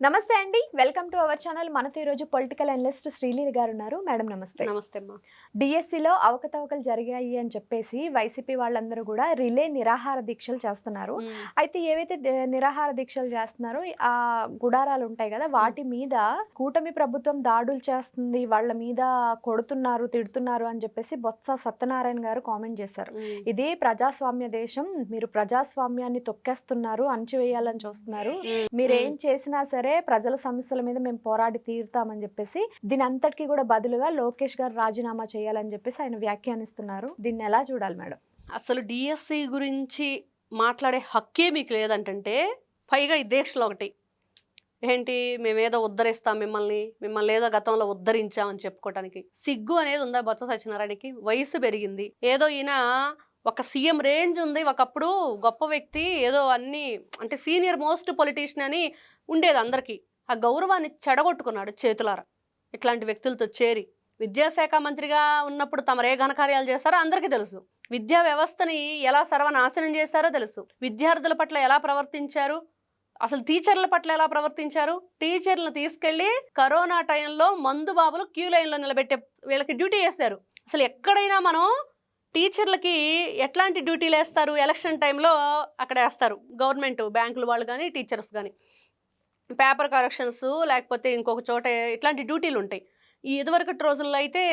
నమస్తే అండి. Welcome to our channel. మనతో ఈరోజు పొలిటికల్ అనలిస్ట్ శ్రీలీల గారు ఉన్నారు. మేడం నమస్తే. నమస్తే అమ్మా. డిఎస్సిలో అవకతవకలు జరిగాయి అని చెప్పేసి వైసీపీ వాళ్ళందరూ కూడా రిలే నిరాహార దీక్షలు చేస్తున్నారు. అయితే ఏవైతే నిరాహార దీక్షలు చేస్తున్నారో ఆ గుడారాలు ఉంటాయి కదా, వాటి మీద కూటమి ప్రభుత్వం దాడులు చేస్తుంది, వాళ్ళ మీద కొడుతున్నారు, తిడుతున్నారు అని చెప్పేసి బొత్స సత్యనారాయణ గారు కామెంట్ చేశారు. ఇది ప్రజాస్వామ్య దేశం, మీరు ప్రజాస్వామ్యాన్ని తొక్కేస్తున్నారు, అణచివేయాలని చూస్తున్నారు, మీరేం చేసినా సరే ప్రజల సమస్యల మీద మేము పోరాడి తీరుతామని చెప్పేసి దీని అంతటికి కూడా బదులుగా లోకేష్ గారు రాజీనామా చేయాలని చెప్పేసి ఆయన వ్యాఖ్యానిస్తున్నారు. దీన్ని ఎలా చూడాలి మేడం? అసలు డిఎస్సి గురించి మాట్లాడే హక్కే మీకు లేదంటే, పైగా ఈ దీక్షలు ఒకటి ఏంటి, మేమేదో ఉద్ధరిస్తాం మిమ్మల్ని ఏదో గతంలో ఉద్ధరించామని చెప్పుకోవటానికి సిగ్గు అనేది ఉందా బొత్స సత్యనారాయణకి? వయసు పెరిగింది, ఏదో ఈయన ఒక సీఎం రేంజ్ ఉంది, ఒకప్పుడు గొప్ప వ్యక్తి, ఏదో అన్ని అంటే సీనియర్ మోస్ట్ పొలిటీషియన్ అని ఉండేది అందరికీ. ఆ గౌరవాన్ని చెడగొట్టుకున్నాడు చేతులారా ఇట్లాంటి వ్యక్తులతో చేరి. విద్యాశాఖ మంత్రిగా ఉన్నప్పుడు తమరే ఘనకార్యాలు చేశారో అందరికీ తెలుసు. విద్యా వ్యవస్థని ఎలా సర్వనాశనం చేశారో తెలుసు. విద్యార్థుల పట్ల ఎలా ప్రవర్తించారు, అసలు టీచర్ల పట్ల ఎలా ప్రవర్తించారు. టీచర్లను తీసుకెళ్లి కరోనా టైంలో మందు బాబులు క్యూ లైన్లో నిలబెట్టే వీళ్ళకి డ్యూటీ వేస్తారు. అసలు ఎక్కడైనా మనం టీచర్లకి ఎట్లాంటి డ్యూటీలు వేస్తారు? ఎలక్షన్ టైంలో అక్కడ వేస్తారు గవర్నమెంట్, బ్యాంకులు వాళ్ళు కానీ టీచర్స్ కానీ, పేపర్ కరెక్షన్స్ లేకపోతే ఇంకొక చోట ఇట్లాంటి డ్యూటీలు ఉంటాయి. ఈ ఇదివరకటి రోజుల్లో అయితే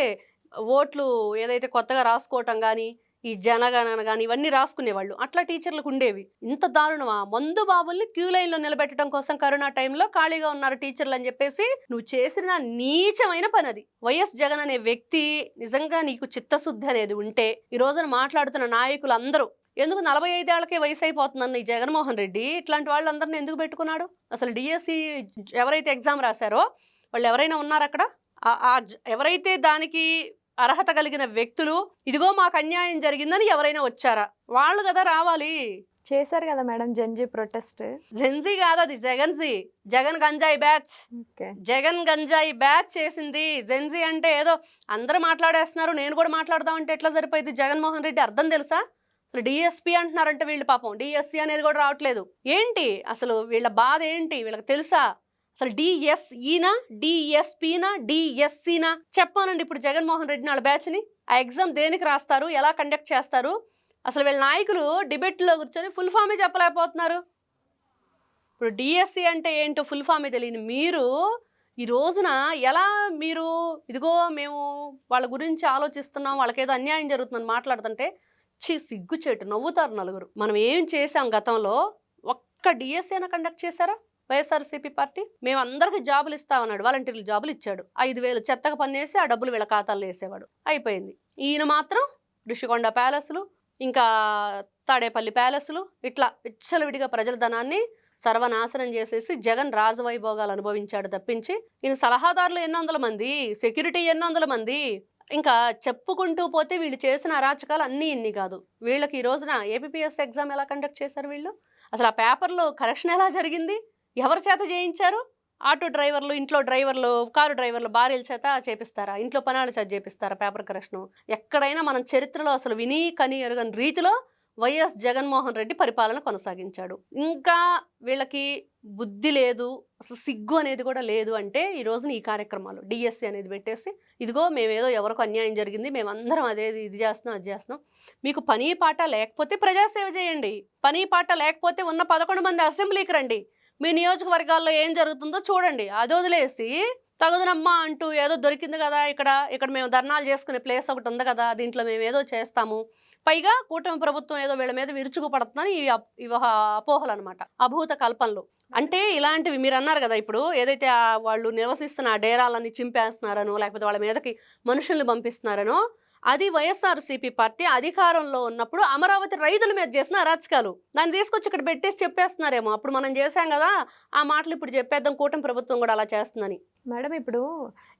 ఓట్లు ఏదైతే కొత్తగా రాసుకోవటం కానీ, ఈ జనగణన కానీ ఇవన్నీ రాసుకునేవాళ్ళు, అట్లా టీచర్లకు ఉండేవి. ఇంత దారుణమా? మందు బాబుల్ని క్యూ లైన్లో నిలబెట్టడం కోసం కరోనా టైంలో ఖాళీగా ఉన్నారు టీచర్లు అని చెప్పేసి నువ్వు చేసిన నీచమైన పని అది. వైఎస్ జగన్ అనే వ్యక్తి నిజంగా నీకు చిత్తశుద్ధి అనేది ఉంటే ఈ రోజున మాట్లాడుతున్న నాయకులు అందరూ ఎందుకు 45 ఏళ్లకే వయసు అయిపోతుందన్న ఈ జగన్మోహన్ రెడ్డి ఇట్లాంటి వాళ్ళందరినీ ఎందుకు పెట్టుకున్నాడు? అసలు డిఎస్సి ఎవరైతే ఎగ్జామ్ రాశారో వాళ్ళు ఎవరైనా ఉన్నారు అక్కడ? ఎవరైతే దానికి అర్హత కలిగిన వ్యక్తులు, ఇదిగో మాకు అన్యాయం జరిగిందని ఎవరైనా వచ్చారా? వాళ్ళు కదా రావాలి. చేశారు కదా మేడం జెన్జీ ప్రొటెస్ట్. జెన్జీ కాదు, అది జగన్జీ. జగన్ గంజాయి బ్యాచ్. జగన్ గంజాయి బ్యాచ్ చేసింది. జెన్జీ అంటే ఏదో అందరూ మాట్లాడేస్తున్నారు, నేను కూడా మాట్లాడదామంటే ఎట్లా సరిపోయింది? జగన్మోహన్ రెడ్డి అర్థం తెలుసా? అసలు డిఎస్పీ అంటున్నారంటే వీళ్ళు పాపం డిఎస్సి అనేది కూడా రావట్లేదు. ఏంటి అసలు వీళ్ళ బాధ ఏంటి వీళ్ళకి తెలుసా? అసలు డిఎస్ఈనా డిఎస్పీనా డిఎస్సీనా చెప్పానండి ఇప్పుడు జగన్మోహన్ రెడ్డిని వాళ్ళ బ్యాచ్ని. ఆ ఎగ్జామ్ దేనికి రాస్తారు, ఎలా కండక్ట్ చేస్తారు? అసలు వీళ్ళ నాయకులు డిబేట్లో కూర్చొని ఫుల్ ఫామే చెప్పలేకపోతున్నారు. ఇప్పుడు డిఎస్సి అంటే ఏంటో ఫుల్ ఫామే తెలియని మీరు ఈ రోజున ఎలా మీరు ఇదిగో మేము వాళ్ళ గురించి ఆలోచిస్తున్నాం, వాళ్ళకేదో అన్యాయం జరుగుతుందని మాట్లాడుతుంటే సిగ్గుచేటు, నవ్వుతారు నలుగురు. మనం ఏం చేసాం గతంలో? ఒక్క డిఎస్సి అయినా కండక్ట్ చేశారా వైఎస్ఆర్సీపీ పార్టీ? మేము అందరికీ జాబులు ఇస్తామన్నాడు, వాలంటీర్లు జాబులు ఇచ్చాడు. 5,000 చెత్తగా పన్నేసి ఆ డబ్బులు వీళ్ళ ఖాతాల్లో వేసేవాడు, అయిపోయింది. ఈయన మాత్రం ఋషికొండ ప్యాలెస్లు, ఇంకా తాడేపల్లి ప్యాలెస్లు, ఇట్లా విచ్చలవిడిగా ప్రజల ధనాన్ని సర్వనాశనం చేసేసి జగన్ రాజవైభోగాలు అనుభవించాడు తప్పించి ఈయన సలహాదారులు ఎన్నో వందల మంది, సెక్యూరిటీ ఎన్నో వందల మంది, ఇంకా చెప్పుకుంటూ పోతే వీళ్ళు చేసిన అరాచకాలు అన్నీ ఇన్ని కాదు. వీళ్ళకి ఈ రోజున ఏపీపీఎస్ ఎగ్జామ్ ఎలా కండక్ట్ చేశారు వీళ్ళు? అసలు ఆ పేపర్లో కరెక్షన్ ఎలా జరిగింది? ఎవరి చేత చేయించారు? ఆటో డ్రైవర్లు, ఇంట్లో డ్రైవర్లు, కారు డ్రైవర్లు భార్యల చేత చేపిస్తారా? ఇంట్లో పనాల చేత చేపిస్తారా పేపర్ కరెక్షన్? ఎక్కడైనా మనం చరిత్రలో అసలు విని కని ఎరుగని రీతిలో వైఎస్ జగన్మోహన్ రెడ్డి పరిపాలన కొనసాగించాడు. ఇంకా వీళ్ళకి బుద్ధి లేదు, అసలు సిగ్గు అనేది కూడా లేదు అంటే ఈ రోజున ఈ కార్యక్రమాలు డిఎస్సి అనేది పెట్టేసి ఇదిగో మేమేదో ఎవరికి అన్యాయం జరిగింది, మేమందరం ఇది చేస్తున్నాం అది చేస్తున్నాం. మీకు పని పాట లేకపోతే ప్రజాసేవ చేయండి. పని పాట లేకపోతే ఉన్న 11 మంది అసెంబ్లీకి రండి, మీ నియోజకవర్గాల్లో ఏం జరుగుతుందో చూడండి. అది వదిలేసి తగుదనమ్మా అంటూ ఏదో దొరికింది కదా ఇక్కడ మేము ధర్నాలు చేసుకునే ప్లేస్ ఒకటి ఉంది కదా, దీంట్లో మేము ఏదో చేస్తాము, పైగా కూటమి ప్రభుత్వం ఏదో వీళ్ళ మీద విరుచుకు పడుతుందని ఇవి అపోహలు అనమాట, అభూత కల్పనలు. అంటే ఇలాంటివి మీరు అన్నారు కదా, ఇప్పుడు ఏదైతే వాళ్ళు నివసిస్తున్న ఆ డేరాలన్నీ చింపేస్తున్నారనో లేకపోతే వాళ్ళ మీదకి మనుషుల్ని పంపిస్తున్నారనో, అది వైఎస్ఆర్సీపీ పార్టీ అధికారంలో ఉన్నప్పుడు అమరావతి రైతుల మీద చేసిన అరాచకాలు. దాన్ని తీసుకొచ్చి ఇక్కడ పెట్టేసి చెప్పేస్తున్నారేమో, అప్పుడు మనం చేసాం కదా ఆ మాటలు ఇప్పుడు చెప్పేద్దాం కూటమి ప్రభుత్వం కూడా అలా చేస్తుందని. మేడం ఇప్పుడు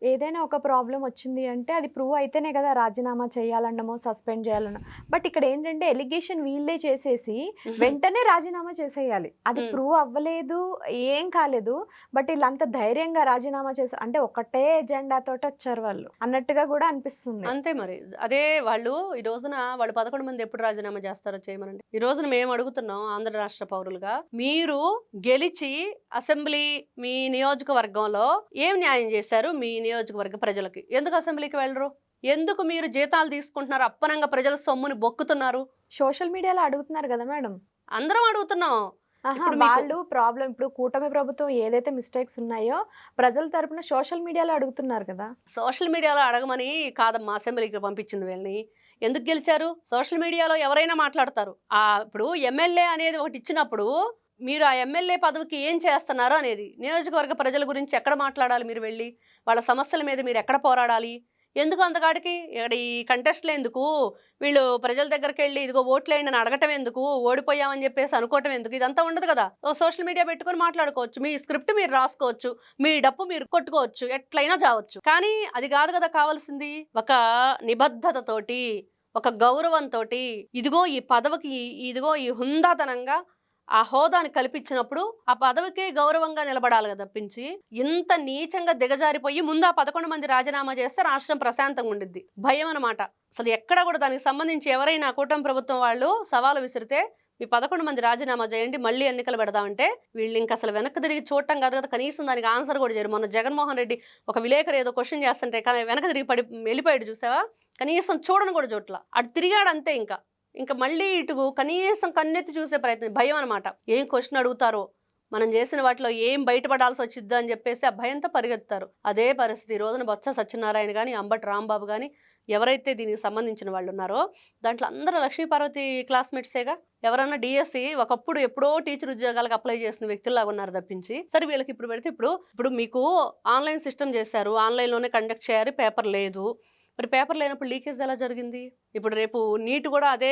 ఏదైనా ఒక ప్రాబ్లం వచ్చింది అంటే అది ప్రూవ్ అయితేనే కదా రాజీనామా చేయాలన్నమో సస్పెండ్ చేయాలన్నో. బట్ ఇక్కడ ఏంటంటే ఎలిగేషన్ వీళ్ళే చేసేసి వెంటనే రాజీనామా చేసేయాలి. అది ప్రూవ్ అవ్వలేదు, ఏం కాలేదు, బట్ వీళ్ళంత ధైర్యంగా రాజీనామా చేసి అంటే ఒకటే ఎజెండా తోటి వచ్చారు వాళ్ళు అన్నట్టుగా కూడా అనిపిస్తుంది. అంతే మరి అదే వాళ్ళు ఈ రోజున వాళ్ళు 11 మంది ఎప్పుడు రాజీనామా చేస్తారో చేయమనండి. ఈ రోజున మేము అడుగుతున్నాం ఆంధ్ర రాష్ట్ర పౌరులుగా, మీరు గెలిచి అసెంబ్లీ మీ నియోజకవర్గంలో ఏం న్యాయం చేశారు మీ నియోజకవర్గ ప్రజలకి? ఎందుకు అసెంబ్లీకి వెళ్ళరు? ఎందుకు మీరు జీతాలు తీసుకుంటున్నారు, అప్పనంగా ప్రజల సొమ్ముని బొక్కుతున్నారు? సోషల్ మీడియాలో అడుగుతున్నారు కదా మేడం. అందరం అడుగుతున్నాం. ఇప్పుడు వాళ్ళు ప్రాబ్లం ఇప్పుడు కూటమి ప్రభుత్వం ఏదైతే మిస్టేక్స్ ఉన్నాయో ప్రజల తరపున సోషల్ మీడియాలో అడుగుతున్నారు కదా. సోషల్ మీడియాలో అడగమని కాదమ్మా అసెంబ్లీకి పంపించింది వీళ్ళని. ఎందుకు గెలిచారు? సోషల్ మీడియాలో ఎవరైనా మాట్లాడతారు. ఇప్పుడు ఎమ్మెల్యే అనేది ఒకటి ఇచ్చినప్పుడు మీరు ఆ ఎమ్మెల్యే పదవికి ఏం చేస్తున్నారు అనేది, నియోజకవర్గ ప్రజల గురించి ఎక్కడ మాట్లాడాలి మీరు వెళ్ళి, వాళ్ళ సమస్యల మీద మీరు ఎక్కడ పోరాడాలి? ఎందుకు అంతకాడికి ఇక్కడ ఈ కంటెస్ట్లు ఎందుకు, వీళ్ళు ప్రజల దగ్గరికి వెళ్ళి ఇదిగో ఓట్లేయండి అని అడగటం ఎందుకు, ఓడిపోయామని చెప్పేసి అనుకోవటం ఎందుకు? ఇదంతా ఉండదు కదా. సోషల్ మీడియా పెట్టుకొని మాట్లాడుకోవచ్చు, మీ స్క్రిప్ట్ మీరు రాసుకోవచ్చు, మీ డప్పు మీరు కొట్టుకోవచ్చు, ఎట్లయినా చావచ్చు. కానీ అది కాదు కదా కావాల్సింది. ఒక నిబద్ధతతోటి, ఒక గౌరవంతో, ఇదిగో ఈ పదవికి, ఇదిగో ఈ హుందాతనంగా ఆ హోదాని కల్పించినప్పుడు ఆ పదవికే గౌరవంగా నిలబడాలి కదా తప్పించి ఇంత నీచంగా దిగజారిపోయి ముందు ఆ 11 మంది రాజీనామా చేస్తే రాష్ట్రం ప్రశాంతంగా ఉండిద్ది. భయం అన్నమాట. అసలు ఎక్కడ కూడా దానికి సంబంధించి ఎవరైనా కూటమి ప్రభుత్వం వాళ్ళు సవాలు విసిరితే మీ 11 మంది రాజీనామా చేయండి, మళ్ళీ ఎన్నికలు పెడదామంటే వీళ్ళు ఇంకా అసలు వెనక్కి తిరిగి చూడటం కాదు కదా, కనీసం దానికి ఆన్సర్ కూడా చేయరు. మొన్న జగన్మోహన్ రెడ్డి ఒక విలేకరు ఏదో క్వశ్చన్ చేస్తుంటే కానీ వెనక్కి తిరిగి వెళ్ళిపోయాడు చూసావా, కనీసం చూడను కూడా చూడట్లా, అటు తిరిగాడు అంతే. ఇంకా మళ్ళీ ఇటు కనీసం కన్నెత్తి చూసే ప్రయత్నం, భయం అనమాట. ఏం క్వశ్చన్ అడుగుతారో, మనం చేసిన వాటిలో ఏం బయటపడాల్సి వచ్చిద్దా అని చెప్పేసి ఆ భయంతో పరిగెత్తారు. అదే పరిస్థితి ఈ రోజున బొత్స సత్యనారాయణ కానీ, అంబటి రాంబాబు కానీ, ఎవరైతే దీనికి సంబంధించిన వాళ్ళు ఉన్నారో దాంట్లో అందరూ లక్ష్మీపార్వతి క్లాస్మేట్సేగా. ఎవరన్నా డిఎస్సి ఒకప్పుడు ఎప్పుడో టీచర్ ఉద్యోగాలకు అప్లై చేసిన వ్యక్తుల్లాగా ఉన్నారు తప్పించి. సరే వీళ్ళకి ఇప్పుడు పెడితే ఇప్పుడు మీకు ఆన్లైన్ సిస్టమ్ చేశారు, ఆన్లైన్లోనే కండక్ట్ చేయాలి, పేపర్ లేదు. మరి పేపర్ లేనప్పుడు లీకేజ్ ఎలా జరిగింది? ఇప్పుడు రేపు నీట్ కూడా అదే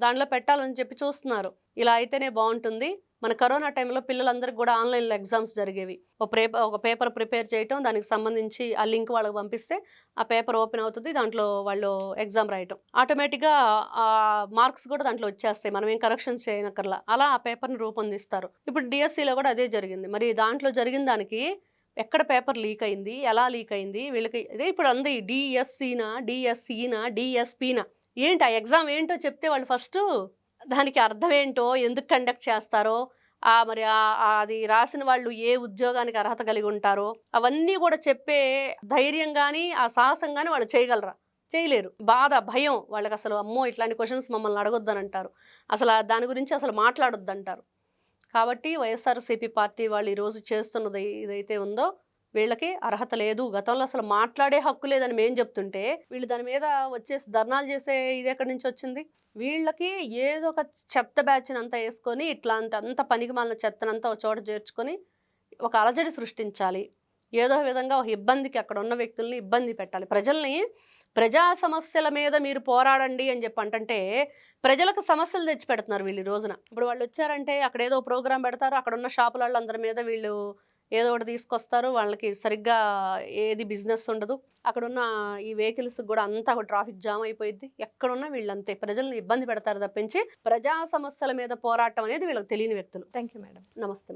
దాంట్లో పెట్టాలని చెప్పి చూస్తున్నారు. ఇలా అయితేనే బాగుంటుంది. మన కరోనా టైంలో పిల్లలందరికీ కూడా ఆన్లైన్లో ఎగ్జామ్స్ జరిగేవి. ఒక పేపర్ ప్రిపేర్ చేయటం, దానికి సంబంధించి ఆ లింక్ వాళ్ళకి పంపిస్తే ఆ పేపర్ ఓపెన్ అవుతుంది, దాంట్లో వాళ్ళు ఎగ్జామ్ రాయటం, ఆటోమేటిక్గా ఆ మార్క్స్ కూడా దాంట్లో వచ్చేస్తాయి, మనం ఏం కరెక్షన్స్ చేయనక్కర్లా. అలా ఆ పేపర్ని రూపొందిస్తారు. ఇప్పుడు డిఎస్సిలో కూడా అదే జరిగింది. మరి దాంట్లో జరిగిన దానికి ఎక్కడ పేపర్ లీక్ అయింది, ఎలా లీక్ అయింది, వీళ్ళకి ఇదే ఇప్పుడు అంది డిఎస్సీనా డిఎస్పీనా ఏంటి, ఆ ఎగ్జామ్ ఏంటో చెప్తే వాళ్ళు ఫస్ట్ దానికి అర్థం ఏంటో, ఎందుకు కండక్ట్ చేస్తారో, మరి అది రాసిన వాళ్ళు ఏ ఉద్యోగానికి అర్హత కలిగి ఉంటారో అవన్నీ కూడా చెప్పే ధైర్యం కానీ ఆ సాహసం కానీ వాళ్ళు చేయగలరా? చేయలేరు. బాధ, భయం వాళ్ళకి. అసలు అమ్మో ఇట్లాంటి క్వశ్చన్స్ మమ్మల్ని అడగొద్దని అంటారు, అసలు దాని గురించి అసలు మాట్లాడొద్దంటారు. కాబట్టి వైఎస్ఆర్సీపీ పార్టీ వాళ్ళు ఈరోజు చేస్తున్నది ఏదైతే ఉందో వీళ్ళకి అర్హత లేదు. గతంలో అసలు మాట్లాడే హక్కు లేదని మేము చెప్తుంటే వీళ్ళు దాని మీద వచ్చేసి ధర్నాలు చేసే ఇది ఎక్కడి నుంచి వచ్చింది? వీళ్ళకి ఏదో ఒక చెత్త బ్యాచ్ని అంతా వేసుకొని అంత పనికి మాలిన చెత్తనంతా ఒక చోట చేర్చుకొని ఒక అలజడి సృష్టించాలి. ఏదో విధంగా ఒక ఇబ్బందికి అక్కడ ఉన్న వ్యక్తుల్ని ఇబ్బంది పెట్టాలి. ప్రజల్ని ప్రజా సమస్యల మీద మీరు పోరాడండి అని చెప్పి అంటే ప్రజలకు సమస్యలు తెచ్చి పెడుతున్నారు వీళ్ళు ఈ రోజున. ఇప్పుడు వాళ్ళు వచ్చారంటే అక్కడ ఏదో ప్రోగ్రాం పెడతారు, అక్కడ ఉన్న షాపుల వాళ్ళందరి మీద వీళ్ళు ఏదో ఒకటి తీసుకొస్తారు, వాళ్ళకి సరిగ్గా ఏది బిజినెస్ ఉండదు. అక్కడున్న ఈ వెహికల్స్ కూడా అంతా ట్రాఫిక్ జామ్ అయిపోయింది. ఎక్కడున్నా వీళ్ళంతే ప్రజల్ని ఇబ్బంది పెడతారు తప్పించి ప్రజా సమస్యల మీద పోరాటం అనేది వీళ్ళకి తెలియని వ్యక్తులు. Thank you madam. నమస్తే.